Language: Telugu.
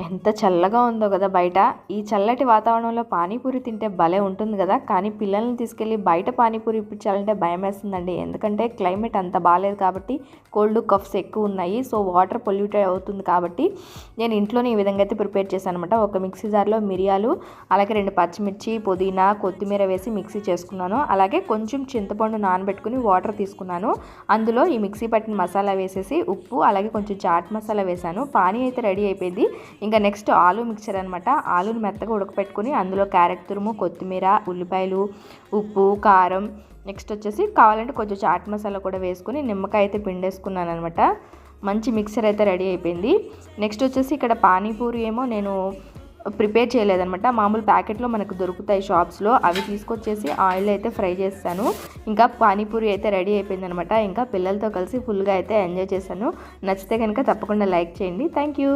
ఎంత చల్లగా ఉందో కదా బయట. ఈ చల్లటి వాతావరణంలో పానీపూరి తింటే భలే ఉంటుంది కదా. కానీ పిల్లల్ని తీసుకెళ్ళి బయట పానీపూరి ఇప్పించాలంటే భయం వేస్తుందండి. ఎందుకంటే క్లైమేట్ అంత బాగాలేదు కాబట్టి కోల్డ్ కఫ్స్ ఎక్కువ ఉన్నాయి. సో వాటర్ పొల్యూటెడ్ అవుతుంది కాబట్టి నేను ఇంట్లోనే ఈ విధంగా అయితే ప్రిపేర్ చేశాను అనమాట. ఒక మిక్సీ జార్లో మిరియాలు, అలాగే 2 పచ్చిమిర్చి, పుదీనా, కొత్తిమీర వేసి మిక్సీ చేసుకున్నాను. అలాగే కొంచెం చింతపండు నానబెట్టుకుని వాటర్ తీసుకున్నాను. అందులో ఈ మిక్సీ పట్టిన మసాలా వేసేసి ఉప్పు, అలాగే కొంచెం చాట్ మసాలా వేసాను. పానీ అయితే రెడీ అయిపోయింది. ఇంకా నెక్స్ట్ ఆలూ మిక్చర్ అనమాట. ఆలూని మెత్తగా ఉడకపెట్టుకుని అందులో క్యారెట్ తురుము, కొత్తిమీర, ఉల్లిపాయలు, ఉప్పు, కారం, నెక్స్ట్ వచ్చేసి కావాలంటే కొంచెం చాట్ మసాలా కూడా వేసుకుని నిమ్మకాయ అయితే పిండేసుకున్నాను అనమాట. మంచి మిక్చర్ అయితే రెడీ అయిపోయింది. నెక్స్ట్ వచ్చేసి ఇక్కడ పానీపూరి ఏమో నేను ప్రిపేర్ చేయలేదనమాట. మామూలు ప్యాకెట్లో మనకు దొరుకుతాయి షాప్స్లో, అవి తీసుకొచ్చేసి ఆయిల్ అయితే ఫ్రై చేస్తాను. ఇంకా పానీపూరి అయితే రెడీ అయిపోయింది అనమాట. ఇంకా పిల్లలతో కలిసి ఫుల్గా అయితే ఎంజాయ్ చేశాను. నచ్చితే కనుక తప్పకుండా లైక్ చేయండి. Thank you.